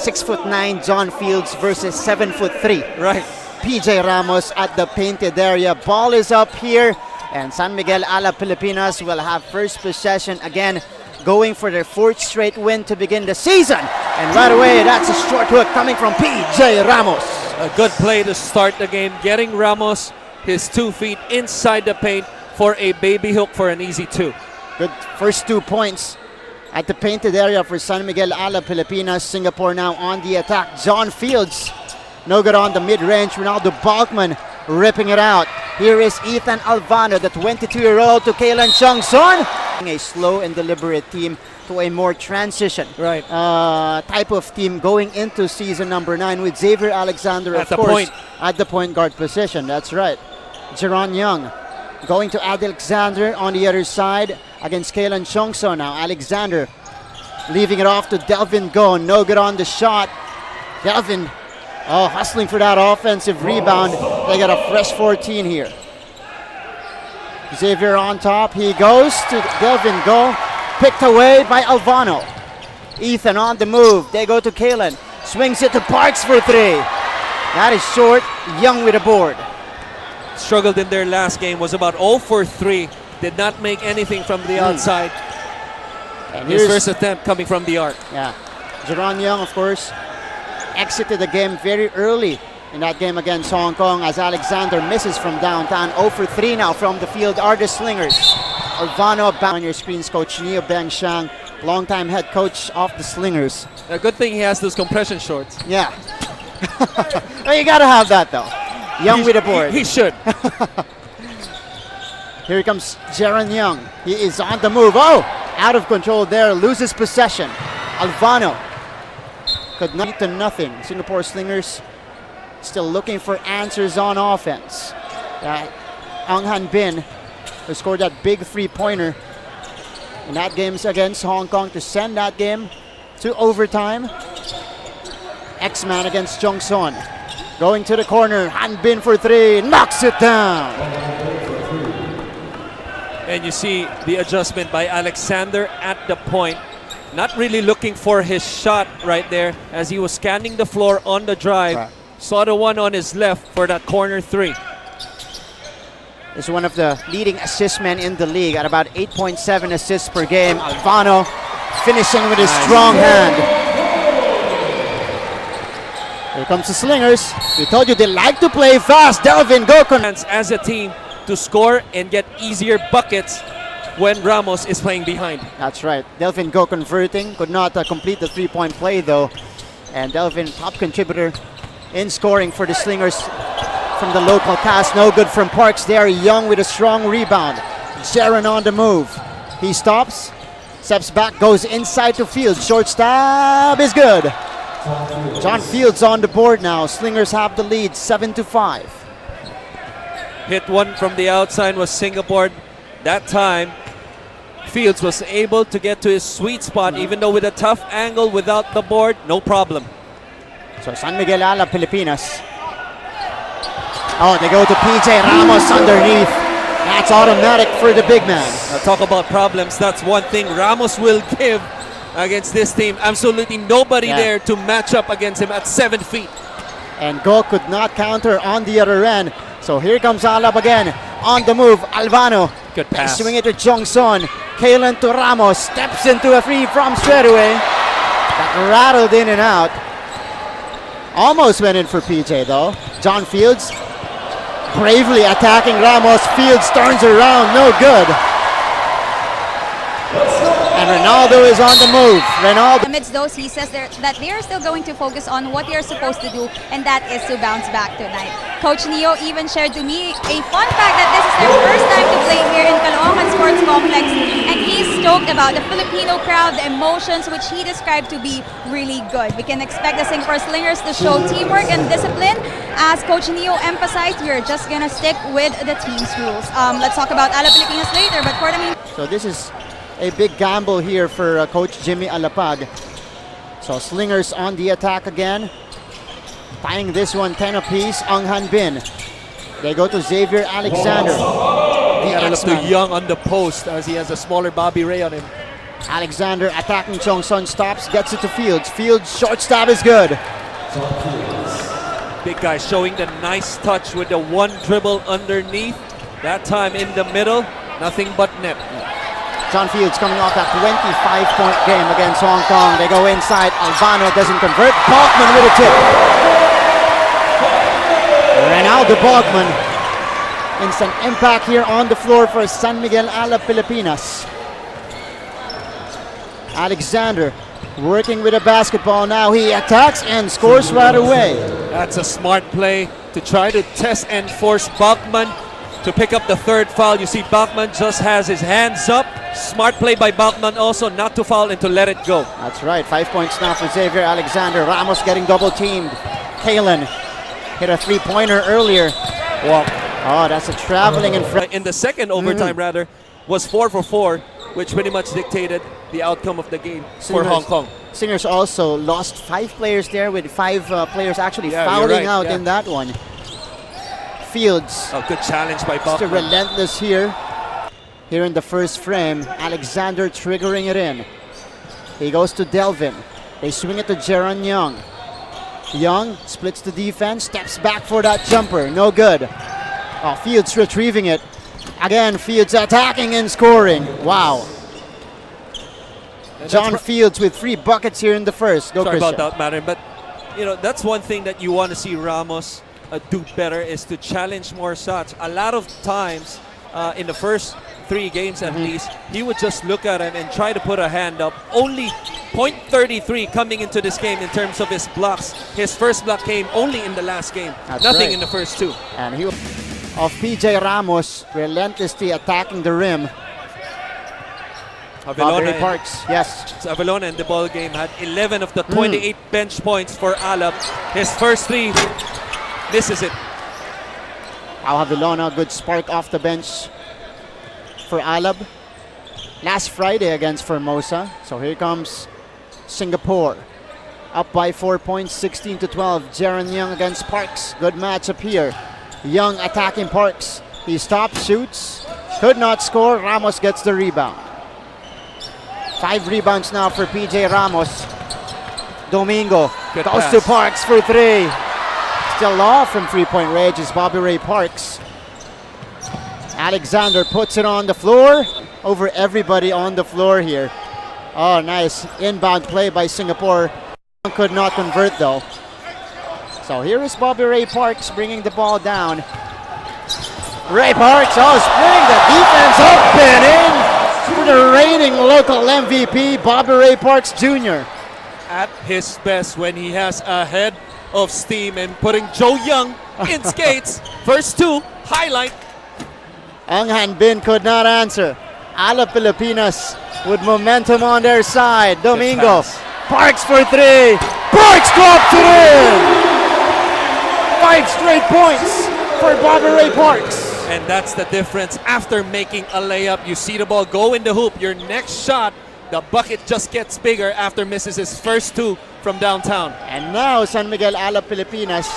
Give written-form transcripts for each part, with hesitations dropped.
6'9" John Fields versus 7'3". Right. PJ Ramos at the painted area. Ball is up here, and San Miguel Alab Pilipinas will have first possession again, going for their 4th straight win to begin the season. And right away, that's a short hook coming from PJ Ramos. A good play to start the game, getting Ramos his 2 feet inside the paint for a baby hook for an easy 2. Good first 2 points at the painted area for San Miguel Alab Pilipinas. Singapore now on the attack. John Fields, no good on the mid-range. Ronaldo Balkman ripping it out. Here is Ethan Alvano, the 22-year-old, to Kaylan Chongson. A slow and deliberate team to a more transition type of team going into season number 9 with Xavier Alexander, of course, at the point guard position. That's right. Jeron Young going to Alexander on the other side against Kaylan Chongson. Now Alexander leaving it off to Delvin Go. No good on the shot. Delvin hustling for that offensive rebound. They got a fresh 14 here. Xavier on top. He goes to Delvin Go. Picked away by Alvano. Ethan on the move. They go to Kaylan. Swings it to Parks for 3. That is short. Young with a board. Struggled in their last game. Was about 0 for 3. Did not make anything from the outside. And his first attempt coming from the arc. Yeah. Jeron Young, of course, exited the game very early in that game against Hong Kong as Alexander misses from downtown. 0 for 3 now from the field are the Slingers. Alvano on your screens, Coach Neo Beng Shang, longtime head coach of the Slingers. A good thing he has those compression shorts. Yeah. Well, you gotta have that though. Young with a board. He should. Here comes Jeron Young. He is on the move. Oh, out of control there. Loses possession. Alvano could not to nothing. Singapore Slingers still looking for answers on offense. Ang Han Bin, who scored that big 3-pointer in that game against Hong Kong to send that game to overtime. X-Man against Chongson. Going to the corner. Han Bin for 3. Knocks it down. And you see the adjustment by Alexander at the point. Not really looking for his shot right there as he was scanning the floor on the drive. Right. Saw the one on his left for that corner 3. Is one of the leading assist men in the league at about 8.7 assists per game. Alvano finishing with his strong hand. Here comes the Slingers. We told you they like to play fast. Delvin Go as a team to score and get easier buckets when Ramos is playing behind. That's right. Delvin Go converting. Could not complete the 3-point play though. And Delvin, top contributor in scoring for the Slingers from the local cast. No good from Parks there. Young with a strong rebound. Jaron on the move. He stops, steps back, goes inside to Fields. Short stab is good. John Fields on the board now. Slingers have the lead, 7-5. Hit one from the outside was Singapore. That time, Fields was able to get to his sweet spot, even though with a tough angle without the board, no problem. So San Miguel Alab Pilipinas. Oh, they go to PJ Ramos underneath. That's automatic for the big man. Now talk about problems. That's one thing Ramos will give against this team. Absolutely nobody there to match up against him at 7 feet. And Go could not counter on the other end. So here comes Alab again. On the move, Alvano. Good pass. Swing it to Chongson. Kaylan to Ramos. Steps into a free from straightaway. That rattled in and out. Almost went in for PJ though. John Fields bravely attacking Ramos. Fields turns around. No good. And Ronaldo is on the move. Ronaldo. Amidst those, he says that they are still going to focus on what they are supposed to do, and that is to bounce back tonight. Coach Neo even shared to me a fun fact that this is their first time to play here in Caloocan Sports Complex, and he's stoked about the Filipino crowd, the emotions, which he described to be really good. We can expect the Singapore Slingers to show teamwork and discipline. As Coach Neo emphasized, we're just gonna stick with the team's rules. Let's talk about Alab Pilipinas later, but for the meantime. So this is a big gamble here for Coach Jimmy Alapag. So Slingers on the attack again. Tying this one 10 apiece. Ang Han Bin. They go to Xavier Alexander. He got to look too young on the post as he has a smaller Bobby Ray on him. Alexander attacking Chongson, stops, gets it to Fields. Fields, short stab is good. Big guy showing the nice touch with the one dribble underneath. That time in the middle, nothing but net. John Fields coming off that 25-point game against Hong Kong. They go inside. Albano doesn't convert. Bachman with a tip. Ronaldo Bachman. Instant impact here on the floor for San Miguel Alab Pilipinas. Alexander working with a basketball now. He attacks and scores right away. That's a smart play to try to test and force Bachman to pick up the third foul. You see Bachman just has his hands up. Smart play by Bachman also not to foul and to let it go. That's right. 5 points now for Xavier Alexander. Ramos getting double teamed. Kalen hit a three-pointer earlier. Wow. Oh, that's a traveling in front. In the second overtime rather, was 4 for 4, which pretty much dictated the outcome of the game for Hong Kong. Singers also lost 5 players there, with 5 players actually Yeah, fouling you're right, out yeah. in that one. Fields. A good challenge by Still Bachman. relentless here. Here in the first frame, Alexander triggering it in. He goes to Delvin. They swing it to Jaron Young. Young splits the defense, steps back for that jumper. No good. Oh, Fields retrieving it. Again, Fields attacking and scoring. Wow. And John Fields with 3 buckets here in the first. Go, Sorry Christian. about that, Matter, but you know that's one thing that you want to see Ramos do better is to challenge more shots. A lot of times in the first 3 games at least, he would just look at him and try to put a hand up. Only .33 coming into this game in terms of his blocks. His first block came only in the last game. That's Nothing right. in the first 2. And he of PJ Ramos relentlessly attacking the rim. Bobby Parks, yes. Avalona in the ball game had 11 of the 28 bench points for Alab. His first 3 misses it. Avalona, good spark off the bench for Alab. Last Friday against Formosa. So here comes Singapore. Up by 4 points, 16-12. Jaron Young against Parks. Good matchup here. Young attacking Parks. He stops, shoots, could not score. Ramos gets the rebound. 5 rebounds now for PJ Ramos. Domingo Good goes pass. to Parks for 3. Still off from 3-point range is Bobby Ray Parks. Alexander puts it on the floor. Over everybody on the floor here. Oh, nice inbound play by Singapore. Could not convert though. So here is Bobby Ray Parks bringing the ball down. Ray Parks, oh, spring the defense up and in for the reigning local MVP, Bobby Ray Parks Jr. At his best when he has a head of steam and putting Joe Young in skates. First 2, highlight. Ang Han Bin could not answer. Alab Pilipinas with momentum on their side. Domingo, Parks for 3. Parks drops it in! 5 straight points for Bobby Ray Parks. And that's the difference. After making a layup, you see the ball go in the hoop. Your next shot, the bucket just gets bigger after misses his first 2 from downtown. And now San Miguel Alab Pilipinas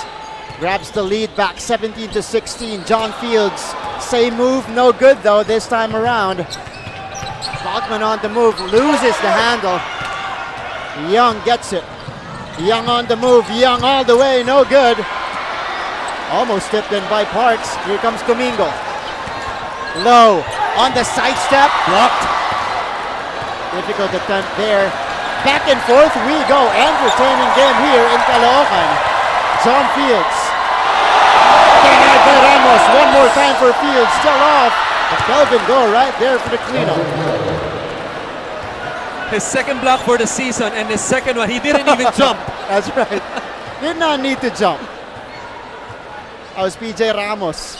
grabs the lead back 17-16. John Fields, same move, no good though this time around. Bachman on the move, loses the handle. Young gets it. Young on the move, Young all the way, no good. Almost tipped in by Parks. Here comes Domingo. Low on the sidestep, blocked. Difficult attempt there. Back and forth we go. Entertaining game here in Caloocan. John Fields. Denied by Ramos. One more time for Fields. Still off. But Kelvin go right there for the cleanup. His second block for the season, and his second one, he didn't even jump. That's right. Did not need to jump. That was PJ Ramos.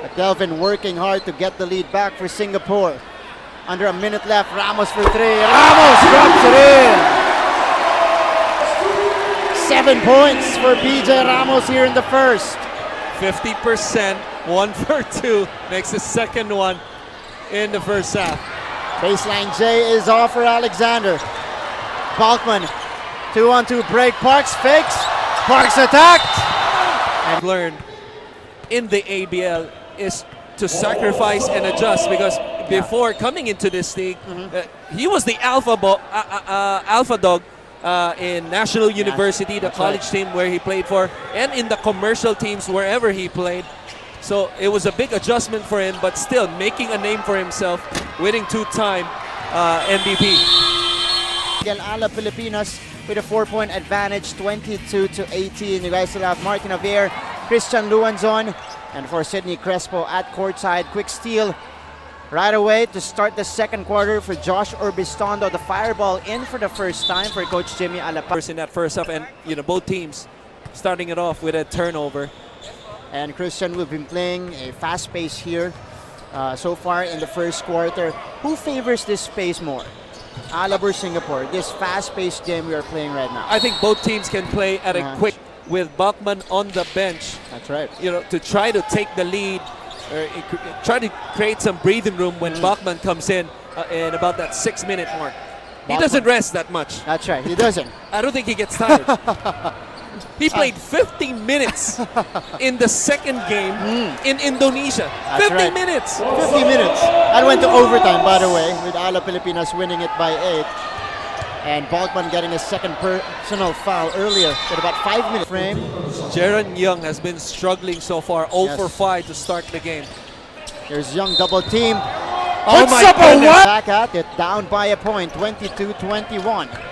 But Delvin working hard to get the lead back for Singapore. Under a minute left, Ramos for 3. Ramos drops it in. 7 points for PJ Ramos here in the first. 50%, 1 for 2, makes his second one in the first half. Baseline J is off for Alexander. Balkman, 2-on-2 break. Parks fakes. Parks attacked. I've learned in the ABL is to sacrifice and adjust, because before coming into this league. He was the alpha dog in National University, the college team where he played for, and in the commercial teams wherever he played. So it was a big adjustment for him, but still making a name for himself, winning two-time MVP. Miguel Alab Pilipinas with a 4-point advantage, 22-18. You guys still have Martin Javier, Christian Luanzon, and for Sydney Crespo at courtside. Quick steal right away to start the second quarter for Josh Urbistondo. The fireball in for the first time for Coach Jimmy Alab. In that first half, and both teams starting it off with a turnover. And Christian, we've been playing a fast pace here so far in the first quarter. Who favors this pace more? Alab or Singapore? This fast-paced game we are playing right now. I think both teams can play at a quick with Bachman on the bench. That's right. To try to take the lead, or try to create some breathing room when Bachman comes in about that 6-minute mark. He doesn't rest that much. That's right, he doesn't. I don't think he gets tired. He played 50 minutes in the second game in Indonesia. 50 minutes! 50 minutes. That went to overtime, by the way, with Alab Pilipinas winning it by 8. And Bachman getting a second personal foul earlier with about 5 minutes frame. Jaron Young has been struggling so far, 0 for 5 to start the game. Here's Young double team. Oh my goodness! Back at it, down by a point, 22-21.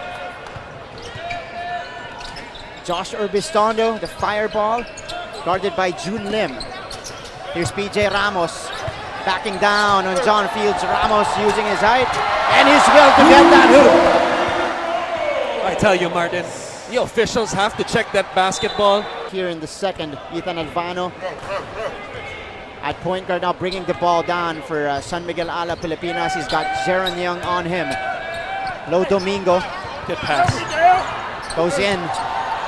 Josh Urbistondo, the fireball, guarded by Jun Lim. Here's PJ Ramos, backing down on John Fields. Ramos using his height and his will to get that hoop. I tell you, Martin, the officials have to check that basketball. Here in the second, Ethan Alvano at point guard now, bringing the ball down for San Miguel Alab Pilipinas. He's got Jaron Young on him. Lo Domingo. Good pass. Goes in.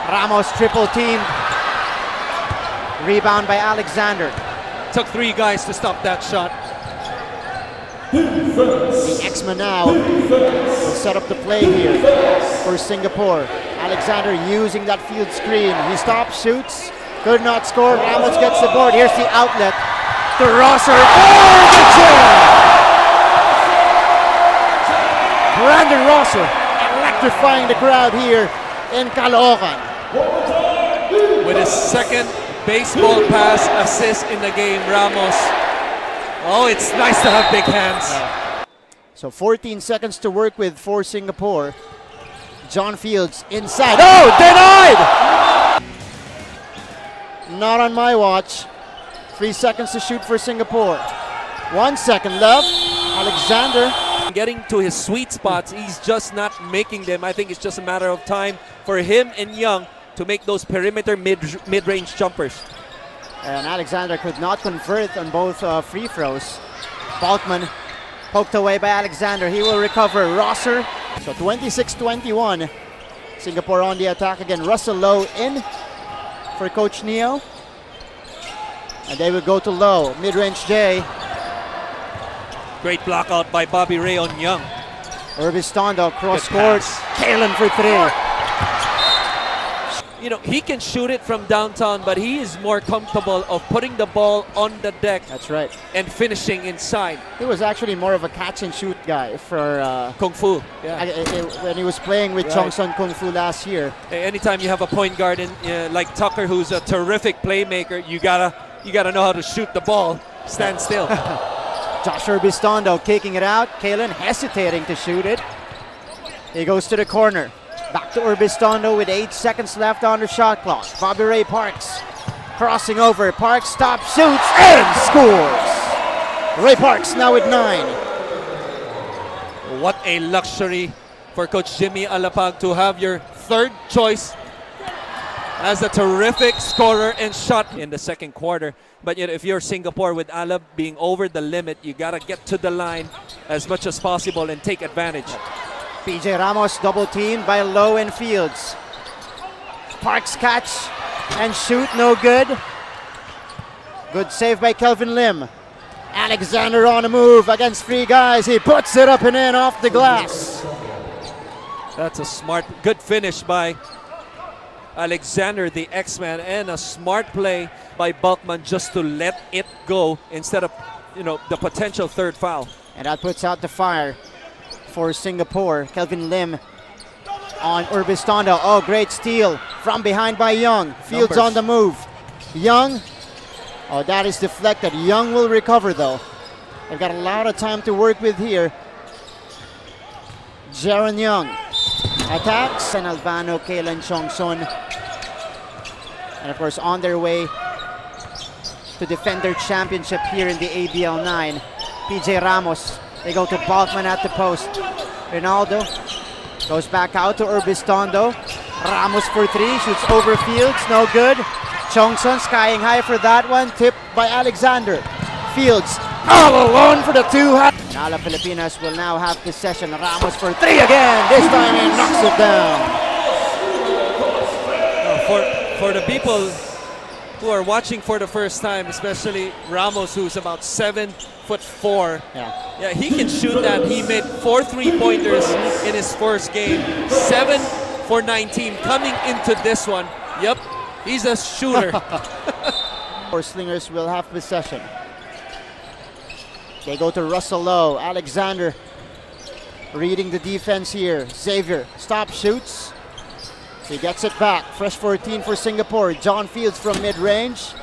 Ramos triple teamed. Rebound by Alexander. Took 3 guys to stop that shot. The X-Men now will set up the play here for Singapore. Alexander using that field screen. He stops, shoots, could not score. Ramos gets the board. Here's the outlet to Rosser for the jam. Brandon Rosser electrifying the crowd here in Caloocan. With his second baseball pass assist in the game, Ramos. Oh, it's nice to have big hands. So 14 seconds to work with for Singapore. John Fields inside. Oh, denied! Not on my watch. 3 seconds to shoot for Singapore. 1 second left. Alexander. Getting to his sweet spots, he's just not making them. I think it's just a matter of time for him and Young to make those perimeter mid-range jumpers. And Alexander could not convert on both free throws. Balkman poked away by Alexander. He will recover. Rosser. So 26-21. Singapore on the attack again. Russell Lowe in for Coach Neo. And they will go to Lowe. Mid-range J. Great block out by Bobby Ray on Young. Urbistondo cross court. Kalen for 3. He can shoot it from downtown, but he is more comfortable of putting the ball on the deck. That's right. And finishing inside. He was actually more of a catch and shoot guy for Kung Fu. Yeah. When he was playing with Chongson Kung Fu last year. Anytime you have a point guard like Tucker, who's a terrific playmaker, you gotta know how to shoot the ball. Stand still. Josh Urbistondo kicking it out. Kalen hesitating to shoot it. He goes to the corner. Back to Urbistondo with 8 seconds left on the shot clock. Bobby Ray Parks crossing over. Parks stops, shoots, and scores. Ray Parks now with 9. What a luxury for Coach Jimmy Alapag to have your third choice as a terrific scorer and shot in the second quarter. But if you're Singapore with Alab being over the limit, you gotta get to the line as much as possible and take advantage. PJ Ramos double teamed by Lowe and Fields. Parks catch and shoot, no good. Good save by Kelvin Lim. Alexander on a move against 3 guys. He puts it up and in off the glass. That's a smart, good finish by Alexander, the X-Man, and a smart play by Balkman just to let it go instead of, the potential third foul. And that puts out the fire for Singapore. Kelvin Lim on Urbistondo. Oh, great steal from behind by Young. Fields on the move. Young. Oh, that is deflected. Young will recover though. They've got a lot of time to work with here. Jaron Young attacks. And Albano, Kailan Chongson. And of course on their way to defend their championship here in the ABL 9. PJ Ramos. They go to Balkman at the post. Ronaldo goes back out to Urbistondo. Ramos for three. Shoots over Fields. No good. Chongson skying high for that one. Tipped by Alexander. Fields all alone for the two. And Alab Pilipinas will now have possession. Ramos for three again. This time he knocks it down. For the people who are watching for the first time, especially Ramos, who's about 7'4". Yeah, he can shoot that. He made 4 3-pointers in his first game. 7 for 19 coming into this one. Yep, he's a shooter. Or Slingers will have possession. They go to Russell Lowe. Alexander reading the defense here. Xavier stop shoots. He gets it back. Fresh 14 for Singapore. John Fields from mid-range.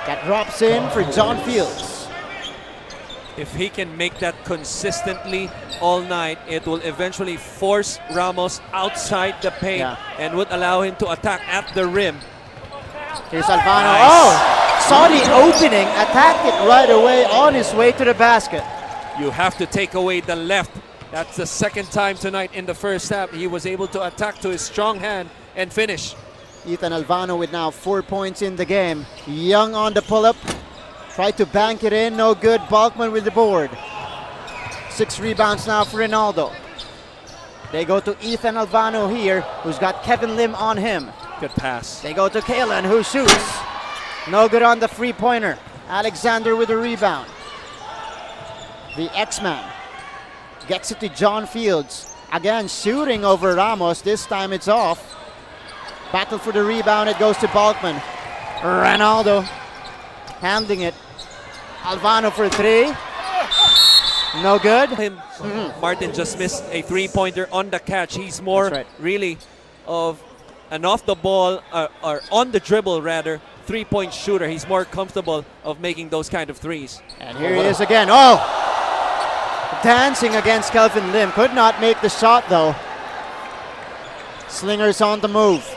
That drops in for John Fields. If he can make that consistently all night, it will eventually force Ramos outside the paint and would allow him to attack at the rim. Here's Albano. Nice. Oh! Saw the opening, attacked it right away on his way to the basket. You have to take away the left. That's the second time tonight in the first half he was able to attack to his strong hand and finish. Ethan Albano with now 4 points in the game. Young on the pull-up. Tried to bank it in, no good. Balkman with the board. 6 rebounds now for Ronaldo. They go to Ethan Albano here, who's got Kevin Lim on him. Good pass. They go to Kailan, who shoots. No good on the three-pointer. Alexander with a rebound. The X-Man gets it to John Fields. Again, shooting over Ramos. This time it's off. Battle for the rebound. It goes to Balkman. Ronaldo handling it. Albano for three. No good. Martin just missed a three-pointer on the catch. He's more really of an off-the-ball or on the dribble rather three-point shooter. He's more comfortable of making those kind of threes. And here he is again. Oh! Dancing against Kelvin Lim. Could not make the shot though. Slingers on the move.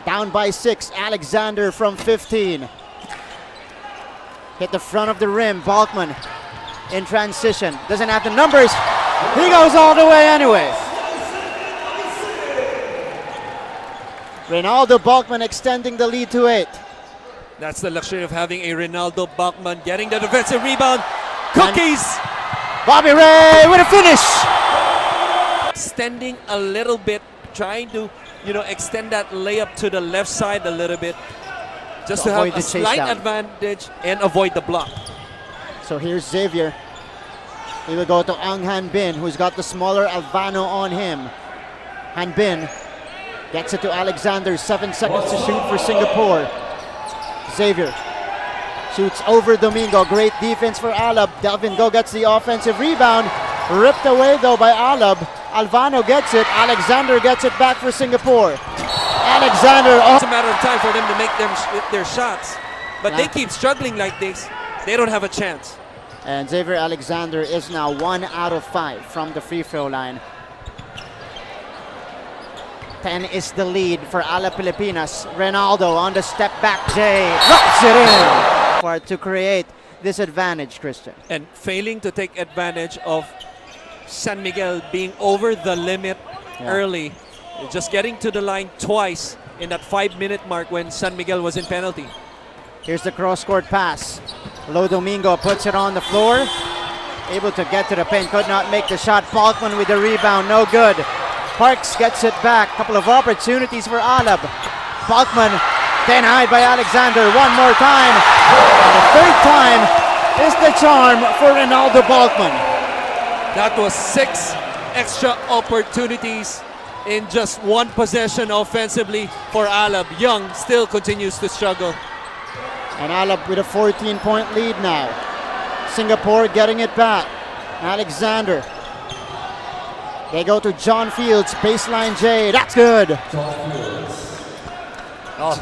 Down by 6. Alexander from 15. Hit the front of the rim. Balkman in transition. Doesn't have the numbers. He goes all the way anyway. Ronaldo Balkman extending the lead to 8. That's the luxury of having a Ronaldo Balkman getting the defensive rebound. Cookies! Bobby Ray with a finish! Extending a little bit, trying to, extend that layup to the left side a little bit. Just to have a slight advantage and avoid the block. So here's Xavier. He will go to Ang Han Bin, who's got the smaller Albano on him. Han Bin gets it to Alexander. 7 seconds to shoot for Singapore. Xavier shoots over Domingo. Great defense for Alab. Delvin Go gets the offensive rebound. Ripped away though by Alab. Albano gets it. Alexander gets it back for Singapore. Alexander. It's a matter of time for them to make their shots. But they keep struggling like this. They don't have a chance. And Xavier Alexander is now 1 out of 5 from the free throw line. 10 is the lead for Alab Pilipinas. Ronaldo on the step back. Jay drops it in for to create this advantage, Christian. And failing to take advantage of San Miguel being over the limit early. Just getting to the line twice in that 5-minute mark when San Miguel was in penalty. Here's the cross-court pass. Lo Domingo puts it on the floor. Able to get to the paint. Could not make the shot. Balkman with the rebound. No good. Parks gets it back. Couple of opportunities for Alab. Balkman denied by Alexander. One more time. And the third time is the charm for Ronaldo Balkman. That was 6 extra opportunities in just one possession offensively for Alab. Young still continues to struggle. And Alab with a 14-point lead now. Singapore getting it back. Alexander. They go to John Fields, baseline J. That's good. Oh.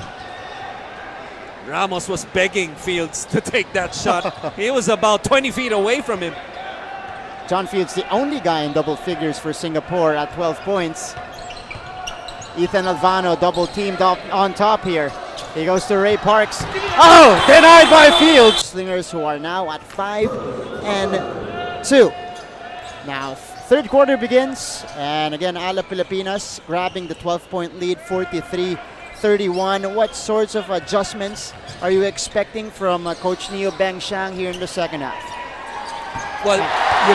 Ramos was begging Fields to take that shot. He was about 20 feet away from him. John Fields, the only guy in double figures for Singapore at 12 points. Ethan Alvano double teamed up on top here. He goes to Ray Parks. Oh, denied by Fields. Slingers who are now at 5-2. Now, third quarter begins. And again, Alab Pilipinas grabbing the 12-point lead, 43-31. What sorts of adjustments are you expecting from Coach Neo Beng Xiang here in the second half? Well, you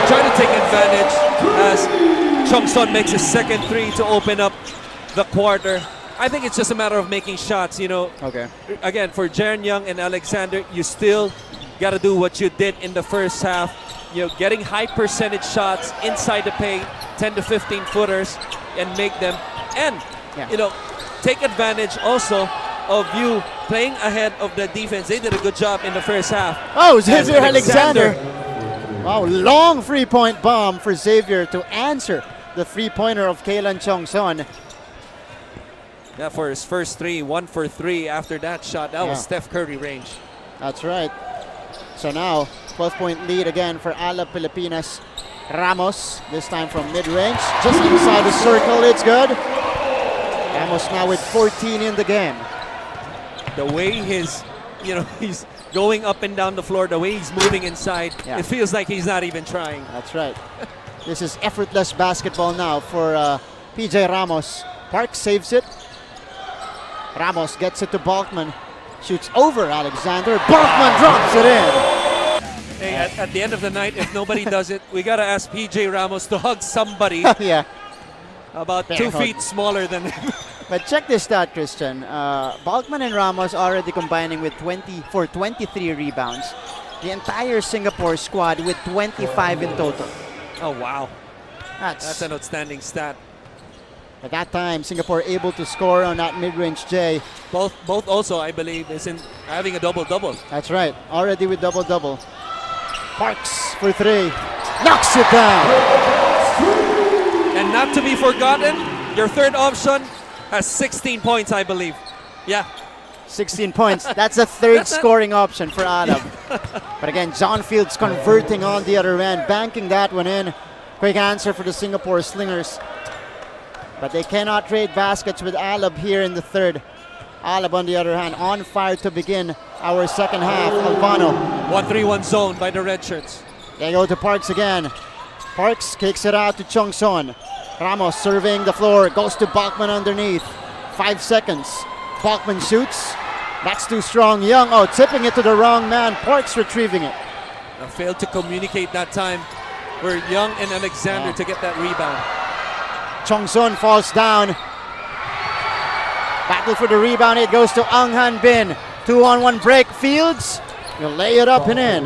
try to take advantage as Chong Son makes his second three to open up the quarter. I think it's just a matter of making shots, you know. Okay. Again, for Jaren Young and Alexander, you still got to do what you did in the first half. You know, getting high percentage shots inside the paint, 10 to 15 footers, and make them. And, you know, take advantage also of you playing ahead of the defense. They did a good job in the first half. Oh, Xavier Alexander. Wow, long three-point bomb for Xavier to answer the three-pointer of Kailan Chong Son. Yeah, for his first three, 1 for 3 after that shot. That was Steph Curry range. That's right. So now, 12-point lead again for Alab Pilipinas. Ramos, this time from mid-range. Just inside the circle, it's good. Ramos now with 14 in the game. The way he's going up and down the floor, the way he's moving inside, it feels like he's not even trying. That's right. This is effortless basketball now for PJ Ramos. Parks saves it. Ramos gets it to Balkman. Shoots over Alexander. Balkman drops it in. Hey, at the end of the night, if nobody does it, we got to ask PJ Ramos to hug somebody about 2 feet smaller than him. But check this stat, Christian. Balkman and Ramos already combining with 23 rebounds. The entire Singapore squad with 25 in total. Oh, wow. That's an outstanding stat. At that time, Singapore able to score on that mid-range J. Both also, I believe, is in having a double-double. That's right. Already with double-double. Parks for 3. Knocks it down. And not to be forgotten, your third option has 16 points, I believe. Yeah. 16 points. That's the third scoring option for Alab. But again, John Fields converting on the other end, banking that one in. Quick answer for the Singapore Slingers. But they cannot trade baskets with Alab here in the third. Alab, on the other hand, on fire to begin our second half. Albano. 1-3-1 zone by the red shirts. They go to Parks again. Parks kicks it out to Chong Son. Ramos surveying the floor. Goes to Bachman underneath. 5 seconds. Bachman shoots. That's too strong. Young, tipping it to the wrong man. Parks retrieving it. Failed to communicate that time for Young and Alexander to get that rebound. Chong Son falls down. Battle for the rebound. It goes to Ang Han Bin. 2-on-1 break. Fields will lay it up and in.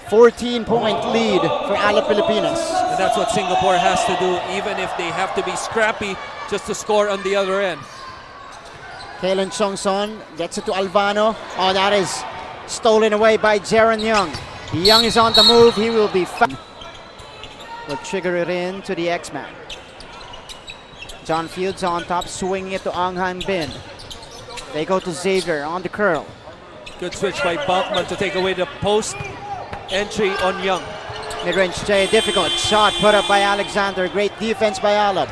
14-point lead for Alab Pilipinas. And that's what Singapore has to do, even if they have to be scrappy just to score on the other end. Kailan Chong Son gets it to Alvano. Oh, that is stolen away by Jaren Young. Young is on the move. He will be fouled. Will trigger it in to the X-Man. John Fields on top, swinging it to Ang Han Bin. They go to Xavier on the curl. Good switch by Bachman to take away the post entry on Young. Mid-range J, difficult shot put up by Alexander. Great defense by Alab.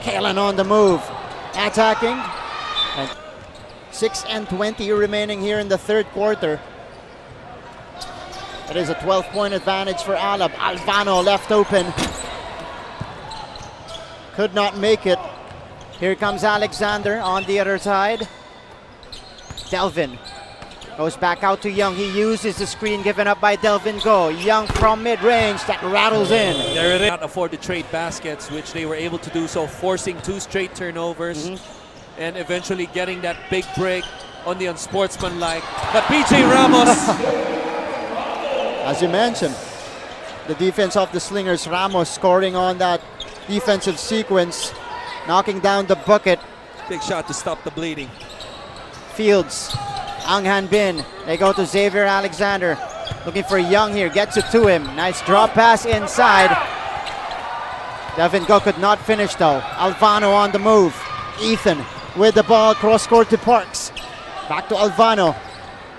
Kailan on the move, attacking. And 6:20 remaining here in the third quarter. It is a 12-point advantage for Alab. Alvano left open. Could not make it. Here comes Alexander on the other side. Delvin goes back out to Young. He uses the screen given up by Delvin Go. Young from mid-range, that rattles in. They cannot afford to trade baskets, which they were able to do so, forcing 2 straight turnovers and eventually getting that big break on the unsportsmanlike. But PJ Ramos... As you mentioned, the defense of the Slingers, Ramos scoring on that defensive sequence, knocking down the bucket. Big shot to stop the bleeding. Fields, Ang Han Bin, they go to Xavier Alexander. Looking for Young here, gets it to him. Nice drop pass inside. Devin Go could not finish though. Alvano on the move. Ethan with the ball, cross court to Parks. Back to Alvano.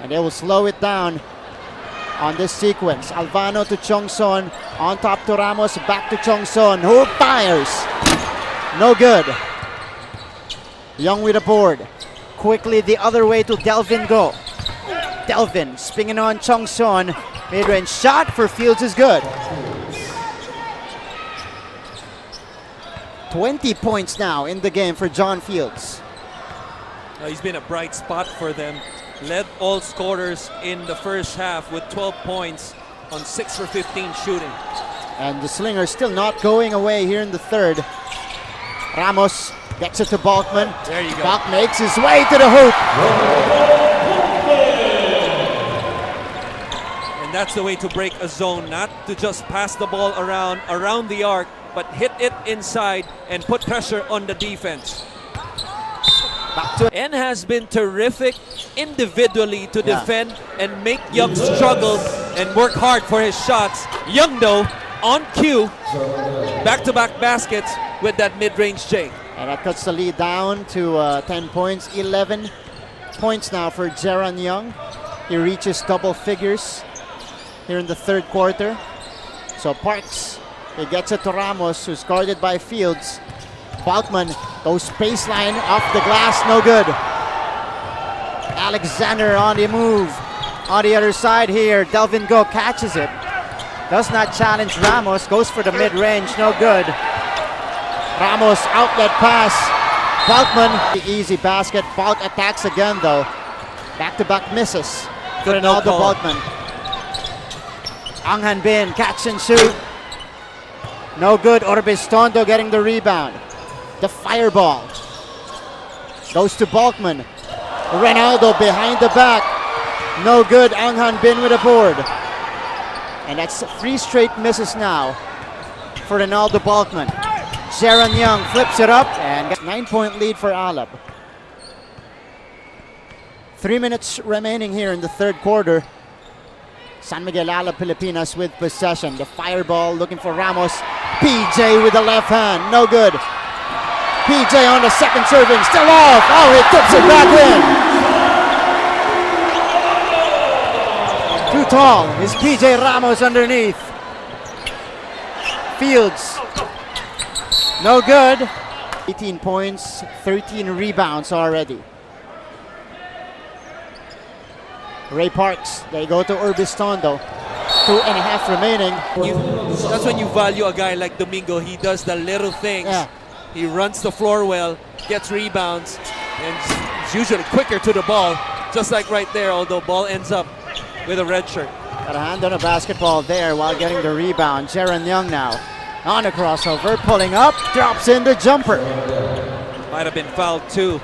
And they will slow it down on this sequence. Alvano to Chongson. On top to Ramos. Back to Chongson, who fires. No good. Young with a board. Quickly the other way to Delvin Go. Delvin spinning on Chongson. Mid-range shot for Fields is good. 20 points now in the game for John Fields. He's been a bright spot for them. Led all scorers in the first half with 12 points on 6 for 15 shooting. And the Slingers still not going away here in the third. Ramos gets it to Balkman. There you go. Balk makes his way to the hoop. And that's the way to break a zone, not to just pass the ball around the arc, but hit it inside and put pressure on the defense. And has been terrific individually to defend and make Young struggle and work hard for his shots. Young though, on cue, back-to-back baskets with that mid-range J. And that cuts the lead down to 10 points. 11 points now for Jaron Young. He reaches double figures here in the third quarter. So Parks, he gets it to Ramos, who's guarded by Fields. Balkman goes baseline off the glass, no good. Alexander on the move. On the other side here, Delvin Go catches it. Does not challenge Ramos, goes for the mid-range, no good. Ramos outlet pass. Balkman, the easy basket. Balk attacks again though. Back-to-back misses. Good Ronaldo no call. Balkman. Ang Han Bin, catch and shoot. No good. Orbistondo getting the rebound. The fireball goes to Balkman. Ronaldo behind the back. No good. Ang Han Bin with a board. And that's 3 straight misses now for Ronaldo Balkman. Jaron Young flips it up and gets a 9-point lead for Alab. 3 minutes remaining here in the third quarter. San Miguel Alab Pilipinas with possession. The fireball looking for Ramos. PJ with the left hand. No good. PJ on the second serving. Still off. Oh, he tips it back in. Too tall is PJ Ramos underneath. Fields. No good. 18 points, 13 rebounds already. Ray Parks, they go to Orbistondo. 2.5 remaining. That's when you value a guy like Domingo. He does the little things. Yeah. He runs the floor well, gets rebounds, and is usually quicker to the ball. Just like right there, although ball ends up with a red shirt. Got a hand on a basketball there while getting the rebound. Jaron Young now on a crossover, pulling up, drops in the jumper. Might have been fouled too.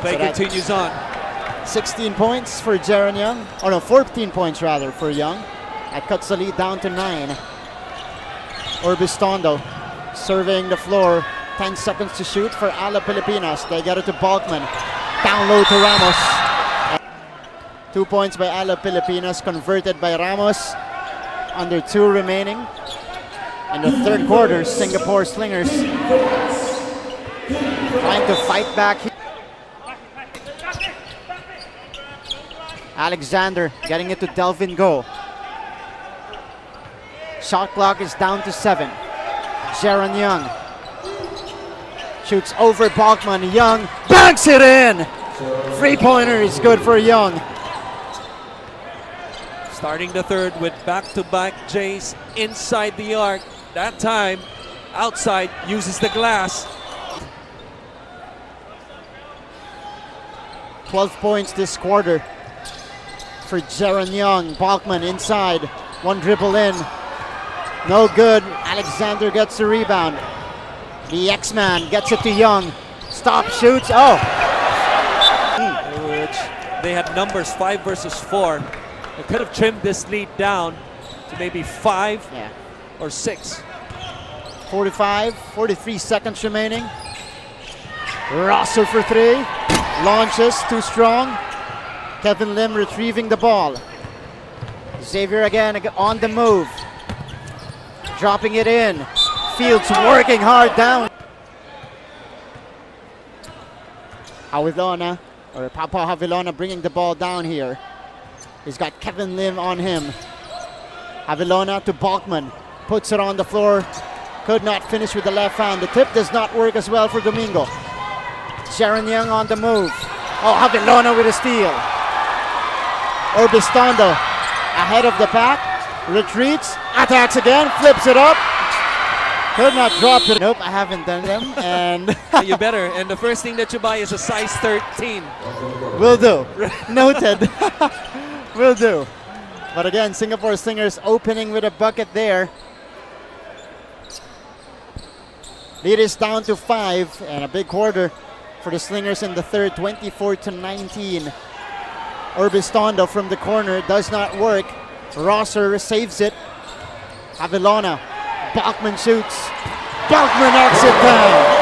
Play continues on. 16 points for Jaron Young. Oh no, 14 points rather for Young. That cuts the lead down to 9. Orbistondo surveying the floor. 10 seconds to shoot for Alab Pilipinas. They get it to Balkman. Down low to Ramos. 2 points by Alab Pilipinas, converted by Ramos. Under 2 remaining. In the third quarter, Singapore Slingers trying to fight back. Alexander getting it to Delvin Go. Shot clock is down to 7. Jaron Young shoots over Balkman. Young banks it in. 3-pointer is good for Young. Starting the third with back-to-back Jays inside the arc. That time, outside, uses the glass. 12 points this quarter for Jaron Young. Balkman inside. One dribble in. No good. Alexander gets the rebound. The X-Man gets it to Young. Stop, shoots. Oh! Which they had numbers 5 versus 4. They could have trimmed this lead down to maybe 5 or 6. 43 seconds remaining. Rosser for 3. Launches, too strong. Kevin Lim retrieving the ball. Xavier again on the move. Dropping it in. Fields working hard down. Havilona, or Papa Havilona bringing the ball down here. He's got Kevin Lim on him. Havilona to Balkman. Puts it on the floor. Could not finish with the left hand. The tip does not work as well for Domingo. Sharon Young on the move. Oh, Havilona with a steal. Orbistondo ahead of the pack. Retreats. Attacks again. Flips it up. Could not drop it. Nope, I haven't done them. And You better. And the first thing that you buy is a size 13. will do. Noted. Will do. But again, Singapore Slingers opening with a bucket there. Lead is down to 5 and a big quarter for the Slingers in the third, 24-19. Orbistondo from the corner does not work. Rosser saves it. Havilona. Balkman shoots. Balkman knocks it down.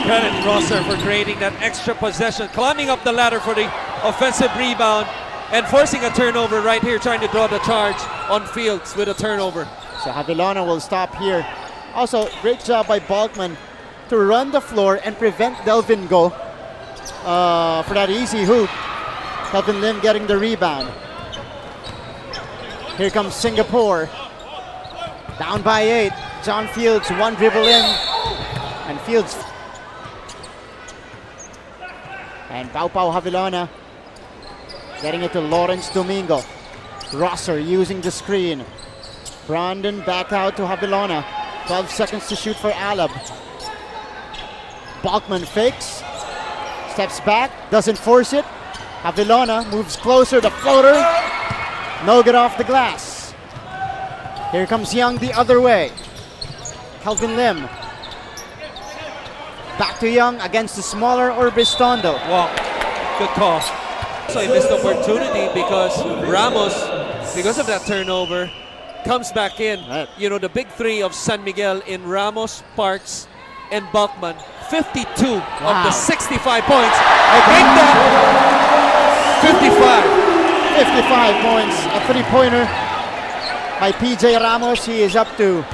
Credit Rosser for creating that extra possession, climbing up the ladder for the offensive rebound and forcing a turnover right here, trying to draw the charge on Fields with a turnover. So Havilona will stop here. Also, great job by Balkman to run the floor and prevent Delvin Go for that easy hoop. Kevin Lim getting the rebound. Here comes Singapore. Down by 8. John Fields, one dribble in. And Fields. And Pau Havilona getting it to Lawrence Domingo. Rosser using the screen. Brandon back out to Havilona. 12 seconds to shoot for Alab. Balkman fakes. Steps back. Doesn't force it. Havilona moves closer. The floater. No good off the glass. Here comes Young the other way. Kelvin Lim. Back to Young against the smaller Orbistondo. Wow, good call. So he missed opportunity because Ramos, because of that turnover, comes back in. Right. You know, the big three of San Miguel in Ramos, Parks, and Balkman. 52 of the 65 points. Make that 55 points. A three-pointer by PJ Ramos. He is up to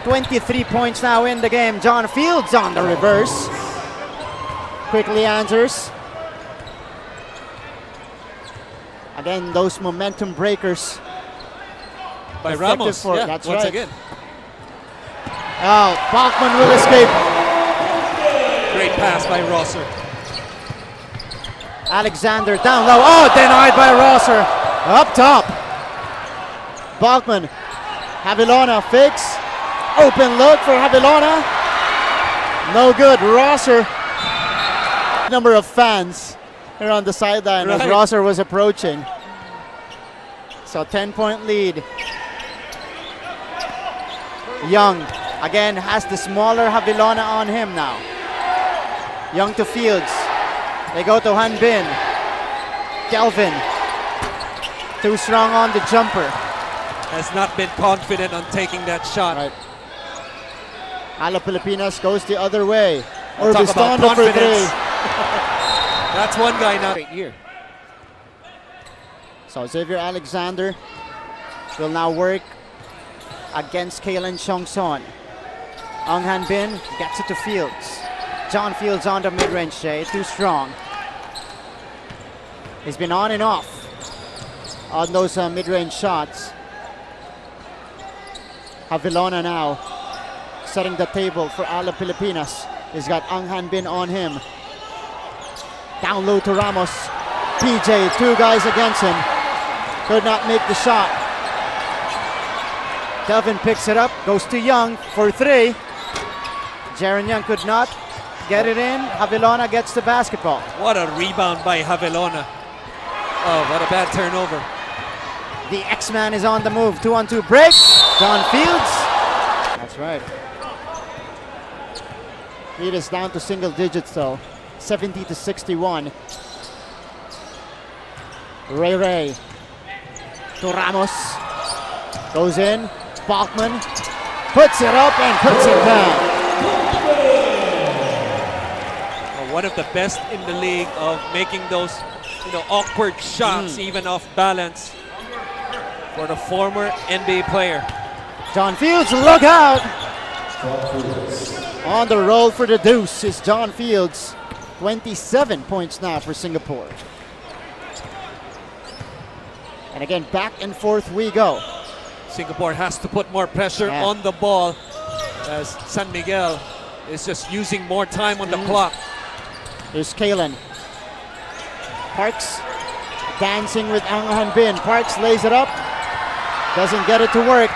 23 points now in the game. John Fields on the reverse. Quickly answers. Again, those momentum breakers. by Effective Ramos. for- Yeah, that's once right. again. Oh, Bachman will escape. Great pass by Rosser. Alexander down low. Oh, denied by Rosser. Up top. Bachman. Havilona fakes. Open look for Havilona. No good. Rosser. Number of fans here on the sideline as Right. Rosser was approaching. So 10-point lead. Young again has the smaller Havilona on him now. Young to Fields. They go to Han Bin. Kelvin. Too strong on the jumper. Has not been confident on taking that shot. Right. Alab Pilipinas goes the other way. Talk about Orbistondo for confidence. 3. That's one guy now. Great year. So Xavier Alexander will now work against Kalen Chongson. Ang Han Bin gets it to Fields. John Fields on the mid-range, Jay. Too strong. He's been on and off on those mid-range shots. Havilona now setting the table for Alab Pilipinas. He's got Ang Han Bin on him. Down low to Ramos. PJ, two guys against him. Could not make the shot. Kelvin picks it up, goes to Young for 3. Jaron Young could not get it in. Havilona gets the basketball. What a rebound by Havilona. Oh, what a bad turnover. The X-Man is on the move. 2-on-2 break. John Fields. That's right. Lead is down to single digits though. 70-61. Ray to Ramos. Goes in. Bachman puts it up and puts it down. A one of the best in the league of making those, awkward shots, even off balance, for the former NBA player. John Fields, look out! On the roll for the deuce is John Fields. 27 points now for Singapore. And again, back and forth we go. Singapore has to put more pressure on the ball, as San Miguel is just using more time on the clock. Here's Kalen. Parks dancing with Ang Han Bin. Parks lays it up, doesn't get it to work,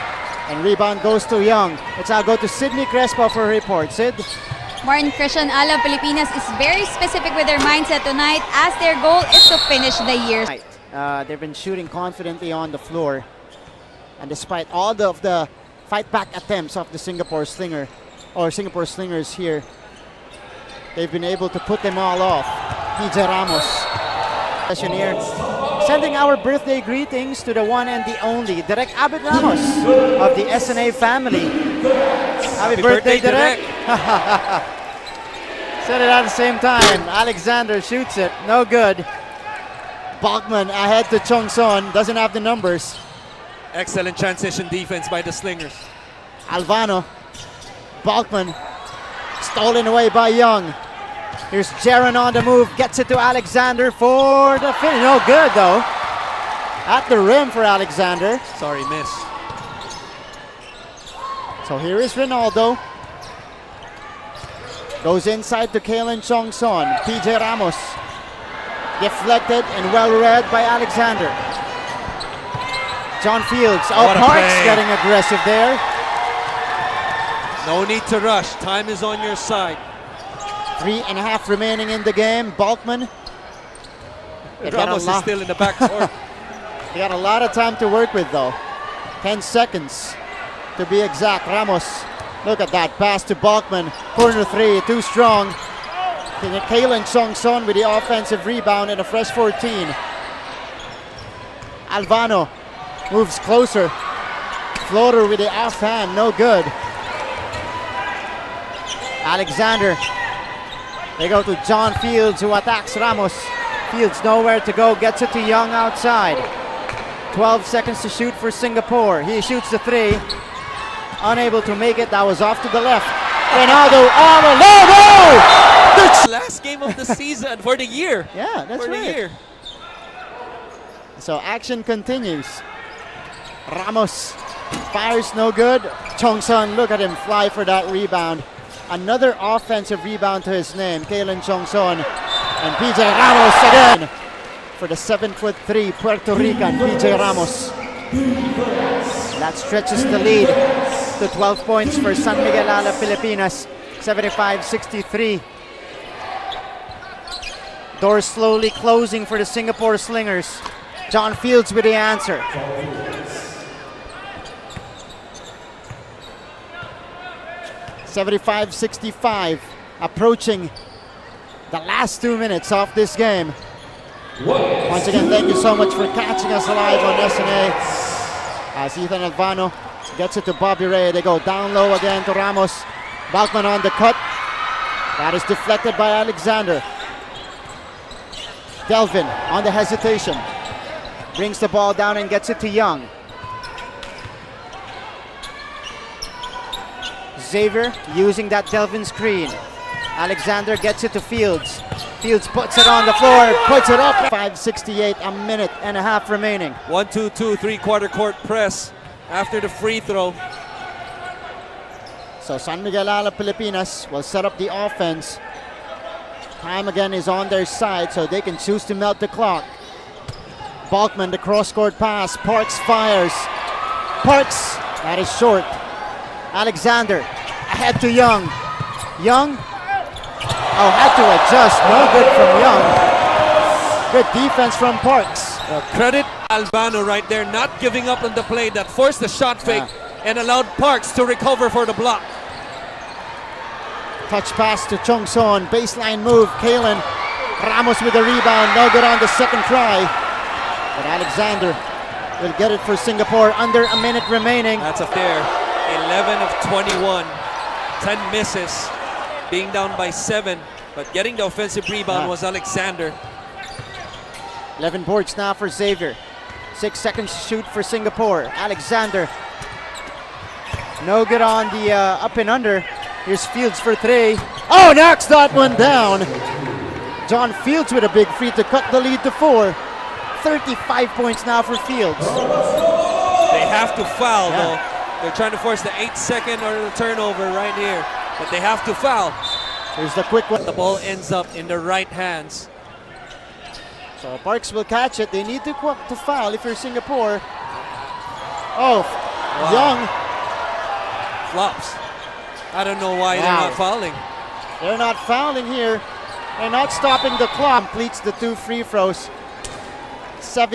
and rebound goes to Young. Let's now go to Sydney Crespo for a report. Sid? Martin Christian Alab Pilipinas is very specific with their mindset tonight, as their goal is to finish the year. They've been shooting confidently on the floor, and despite all of the fight back attempts of the Singapore Slingers here, they've been able to put them all off. PJ Ramos, session here, sending our birthday greetings to the one and the only Direk Abid Ramos of the SNA family. Happy birthday, Direk! Said it at the same time. Alexander shoots it, no good. Bachman ahead to Chong Son, doesn't have the numbers. Excellent transition defense by the Slingers. Alvano, Bachman, stolen away by Young. Here's Jaron on the move, gets it to Alexander for the finish. No good though. At the rim for Alexander. Sorry, miss. So here is Ronaldo. Goes inside to Kalen Chong Son. PJ Ramos. Deflected and well read by Alexander. John Fields. Oh, Parks getting aggressive there. No need to rush. Time is on your side. 3.5 remaining in the game. Bachman. Ramos is still in the back court. He got a lot of time to work with though. 10 seconds to be exact. Ramos. Look at that pass to Bachman. Corner three, too strong. Kalen Chong Son with the offensive rebound and a fresh 14. Alvano moves closer. Floater with the offhand, no good. Alexander. They go to John Fields, who attacks Ramos. Fields nowhere to go, gets it to Young outside. 12 seconds to shoot for Singapore. He shoots the three. Unable to make it, that was off to the left. Ronaldo on a logo! Last game of the season for the year. Yeah, that's for right. The year. So action continues. Ramos fires, no good. Chong Son, look at him fly for that rebound. Another offensive rebound to his name, Kalen Chong Son. And PJ Ramos again for the 7'3" Puerto Rican PJ Ramos. That stretches the lead to 12 points for San Miguel Alab Pilipinas, 75-63. Doors slowly closing for the Singapore Slingers. John Fields with the answer. (75-65), approaching the last 2 minutes of this game. Once again, thank you so much for catching us live on SNA. As Ethan Alvano gets it to Bobby Ray, they go down low again to Ramos. Bachman on the cut. That is deflected by Alexander. Delvin on the hesitation. Brings the ball down and gets it to Young. Xavier using that Delvin screen. Alexander gets it to Fields. Fields puts it on the floor, puts it up. 5:68, a minute and a half remaining. 1-2-2, three-quarter court press after the free throw. So San Miguel Alab Pilipinas will set up the offense. Time again is on their side, so they can choose to melt the clock. Bachman, the cross-court pass. Parks fires. Parks, that is short. Alexander, ahead to Young. Young, had to adjust. No good from Young. Good defense from Parks. Credit Albano right there, not giving up on the play that forced the shot fake and allowed Parks to recover for the block. Touch pass to Chong Son, baseline move, Kalen. Ramos with the rebound, no good on the second try. But Alexander will get it for Singapore, under a minute remaining. That's up there, 11 of 21, 10 misses, being down by 7. But getting the offensive rebound was Alexander. 11 boards now for Xavier. 6 seconds to shoot for Singapore. Alexander. No good on the up and under. Here's Fields for 3. Oh, knocks that one down. John Fields with a big free to cut the lead to 4. 35 points now for Fields. They have to foul though. They're trying to force the 8-second or the turnover right here. But they have to foul. Here's the quick one. The ball ends up in the right hands. So Parks will catch it. They need to foul if you're Singapore. Oh, wow. Young. Flops. I don't know why they're not fouling. They're not fouling here. They're not stopping the clock. Completes the 2 free throws. 7